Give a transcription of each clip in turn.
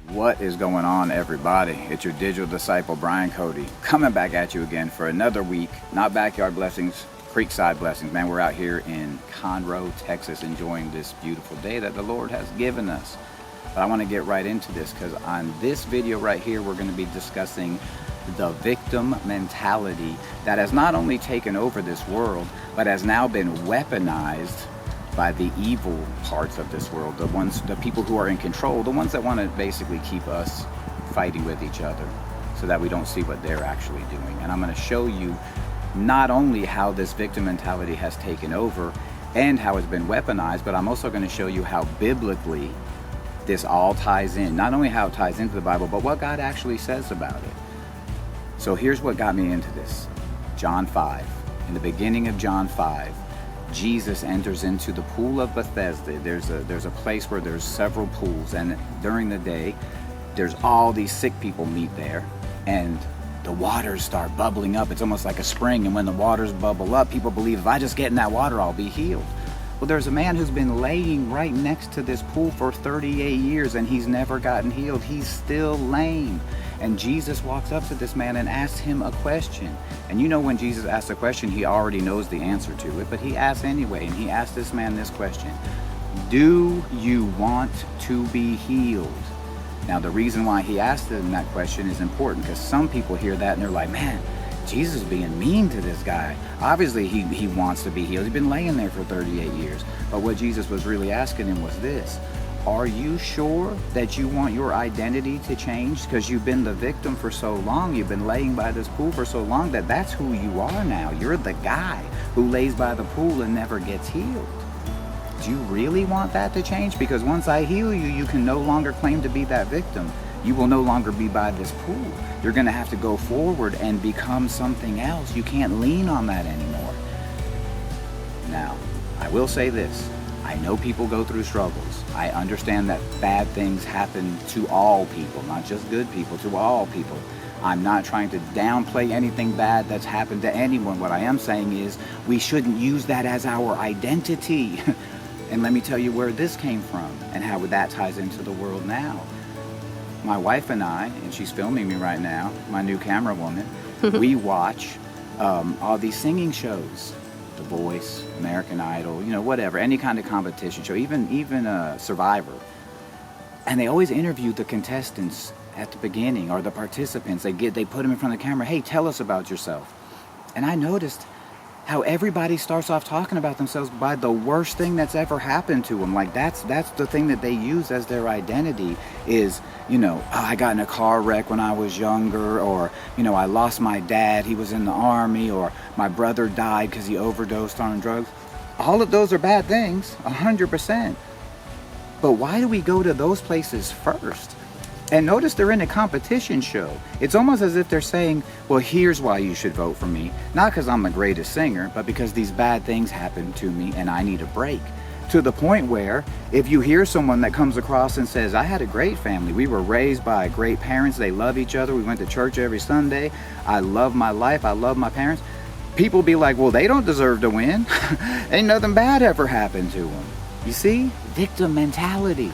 What is going on, everybody? It's your digital disciple, Brian Cody, coming back at you again for another week. Not backyard blessings, creekside blessings. Man, we're out here in Conroe, Texas, enjoying this beautiful day that the Lord has given us. But I want to get right into this because on this video right here, we're going to be discussing the victim mentality that has not only taken over this world, but has now been weaponized by the evil parts of this world, the people who are in control, the ones that want to basically keep us fighting with each other so that we don't see what they're actually doing. And I'm going to show you not only how this victim mentality has taken over and how it's been weaponized, but I'm also going to show you how biblically this all ties in. Not only how it ties into the Bible, but what God actually says about it. So here's what got me into this. John 5. In the beginning of John 5, Jesus enters into the Pool of Bethesda. There's a place where there's several pools, and during the day there's all these sick people meet there, and the waters start bubbling up. It's almost like a spring, and when the waters bubble up, people believe if I just get in that water I'll be healed. Well, there's a man who's been laying right next to this pool for 38 years and he's never gotten healed. He's still lame. And Jesus walks up to this man and asks him a question. And you know, when Jesus asks a question, he already knows the answer to it, but he asks anyway. And he asked this man this question: do you want to be healed? Now, the reason why he asked him that question is important because some people hear that and they're like, man, Jesus is being mean to this guy. Obviously, he wants to be healed. He's been laying there for 38 years. But what Jesus was really asking him was this: are you sure that you want your identity to change? Because you've been the victim for so long. You've been laying by this pool for so long that that's who you are now. You're the guy who lays by the pool and never gets healed. Do you really want that to change? Because once I heal you, you can no longer claim to be that victim. You will no longer be by this pool. You're going to have to go forward and become something else. You can't lean on that anymore. Now, I will say this. I know people go through struggles. I understand that bad things happen to all people, not just good people, to all people. I'm not trying to downplay anything bad that's happened to anyone. What I am saying is we shouldn't use that as our identity. And let me tell you where this came from and how that ties into the world now. My wife and I, and she's filming me right now, my new camera woman, we watch all these singing shows. The Voice, American Idol, you know, whatever, any kind of competition show, even Survivor. And they always interview the contestants at the beginning, or the participants. They put them in front of the camera. Hey, tell us about yourself. And I noticed how everybody starts off talking about themselves by the worst thing that's ever happened to them. Like that's the thing that they use as their identity is, you know, oh, I got in a car wreck when I was younger, or, you know, I lost my dad, he was in the army, or my brother died because he overdosed on drugs. All of those are bad things, 100%. But why do we go to those places first? And notice they're in a competition show. It's almost as if they're saying, well, here's why you should vote for me. Not because I'm the greatest singer, but because these bad things happened to me and I need a break. To the point where if you hear someone that comes across and says, I had a great family. We were raised by great parents. They love each other. We went to church every Sunday. I love my life. I love my parents. People be like, well, they don't deserve to win. Ain't nothing bad ever happened to them. You see? Victim mentality.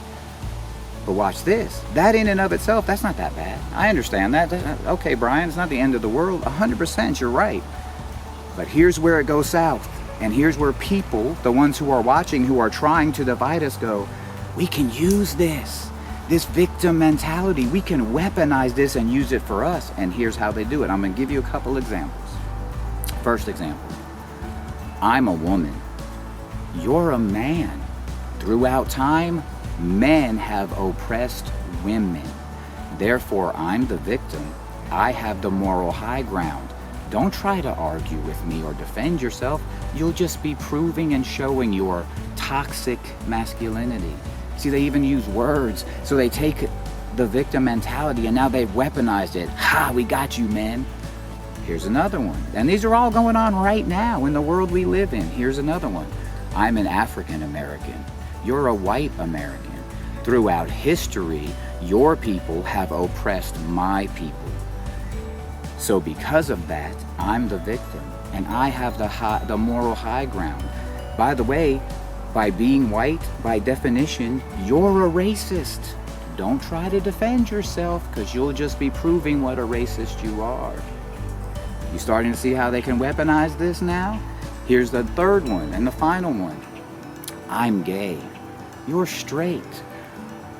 But watch this. That in and of itself, that's not that bad. I understand that. Okay, Brian, it's not the end of the world. 100%, you're right. But here's where it goes south. And here's where people, the ones who are watching, who are trying to divide us, go, we can use this victim mentality. We can weaponize this and use it for us. And here's how they do it. I'm going to give you a couple examples. First example. I'm a woman. You're a man. Throughout time, men have oppressed women. Therefore, I'm the victim. I have the moral high ground. Don't try to argue with me or defend yourself. You'll just be proving and showing your toxic masculinity. See, they even use words. So they take the victim mentality and now they've weaponized it. Ha, we got you, men. Here's another one. And these are all going on right now in the world we live in. Here's another one. I'm an African American. You're a white American. Throughout history, your people have oppressed my people. So because of that, I'm the victim, and I have the moral high ground. By the way, by being white, by definition, you're a racist. Don't try to defend yourself, because you'll just be proving what a racist you are. You starting to see how they can weaponize this now? Here's the third one and the final one. I'm gay. You're straight.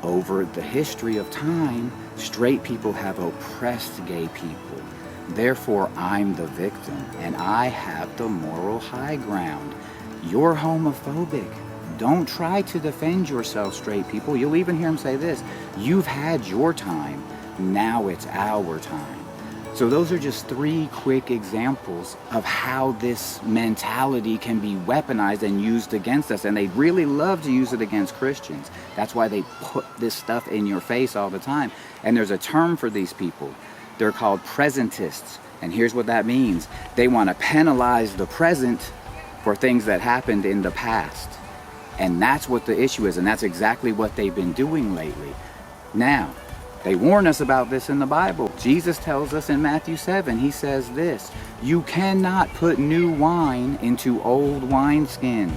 Over the history of time, straight people have oppressed gay people. Therefore, I'm the victim, and I have the moral high ground. You're homophobic. Don't try to defend yourself, straight people. You'll even hear him say this: you've had your time, now it's our time. So those are just 3 quick examples of how this mentality can be weaponized and used against us. And they really love to use it against Christians. That's why they put this stuff in your face all the time. And there's a term for these people. They're called presentists. And here's what that means. They want to penalize the present for things that happened in the past. And that's what the issue is. And that's exactly what they've been doing lately. Now, they warn us about this in the Bible. Jesus tells us in Matthew 7, he says this: you cannot put new wine into old wineskins.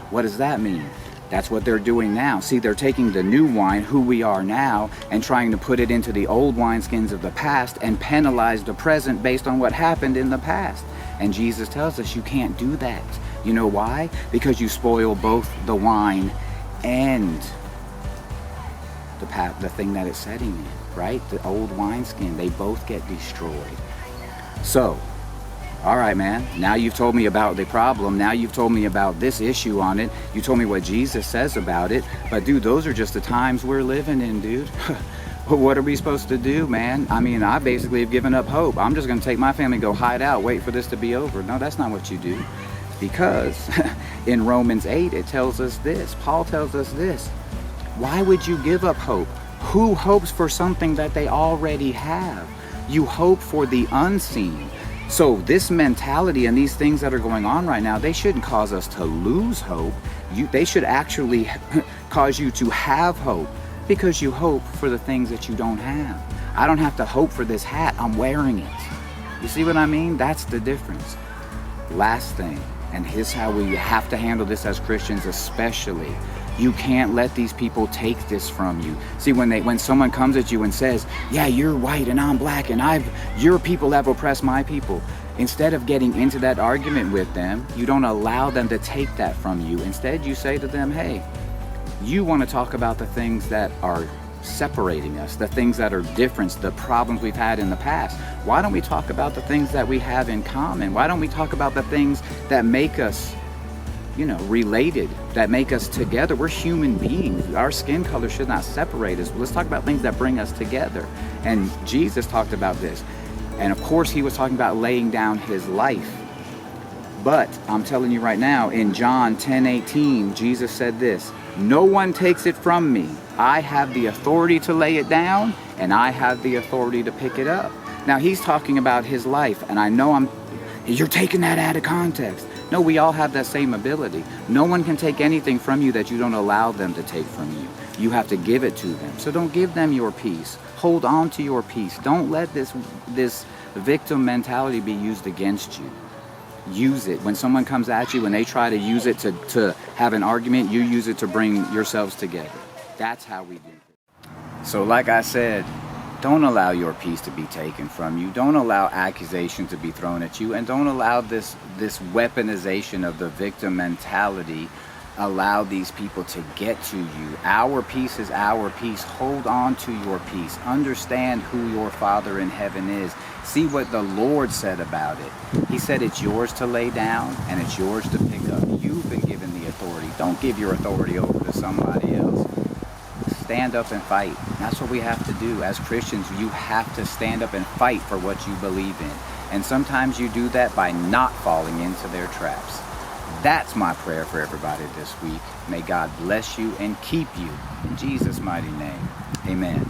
What does that mean? That's what they're doing now. See, they're taking the new wine, who we are now, and trying to put it into the old wineskins of the past and penalize the present based on what happened in the past. And Jesus tells us you can't do that. You know why? Because you spoil both the wine and the thing that it's setting in, right? The old wineskin, they both get destroyed. So, all right, man, now you've told me about the problem. Now you've told me about this issue on it. You told me what Jesus says about it. But dude, those are just the times we're living in, dude. What are we supposed to do, man? I mean, I basically have given up hope. I'm just going to take my family and go hide out, wait for this to be over. No, that's not what you do. Because in Romans 8, it tells us this. Paul tells us this. Why would you give up hope? Who hopes for something that they already have? You hope for the unseen. So this mentality and these things that are going on right now, they shouldn't cause us to lose hope. They should actually cause you to have hope, because you hope for the things that you don't have. I don't have to hope for this hat. I'm wearing it. You see what I mean? That's the difference. Last thing, and here's how we have to handle this as Christians especially. You can't let these people take this from you. See, when someone comes at you and says, yeah, you're white and I'm black and your people have oppressed my people, instead of getting into that argument with them, you don't allow them to take that from you. Instead, you say to them, hey, you want to talk about the things that are separating us, the things that are different, the problems we've had in the past. Why don't we talk about the things that we have in common? Why don't we talk about the things that make us related, that make us together? We're human beings. Our skin color should not separate us. Let's talk about things that bring us together. And Jesus talked about this. And of course, he was talking about laying down his life. But I'm telling you right now, in John 10:18, Jesus said this: no one takes it from me. I have the authority to lay it down, and I have the authority to pick it up. Now, he's talking about his life, and I know you're taking that out of context. No, we all have that same ability. No one can take anything from you that you don't allow them to take from you. You have to give it to them. So don't give them your peace. Hold on to your peace. Don't let this victim mentality be used against you. Use it. When someone comes at you and they try to use it to have an argument, you use it to bring yourselves together. That's how we do it. So like I said, don't allow your peace to be taken from you. Don't allow accusations to be thrown at you. And don't allow this weaponization of the victim mentality allow these people to get to you. Our peace is our peace. Hold on to your peace. Understand who your Father in heaven is. See what the Lord said about it. He said it's yours to lay down and it's yours to pick up. You've been given the authority. Don't give your authority over to somebody else. Stand up and fight. That's what we have to do. As Christians, you have to stand up and fight for what you believe in. And sometimes you do that by not falling into their traps. That's my prayer for everybody this week. May God bless you and keep you. In Jesus' mighty name, amen.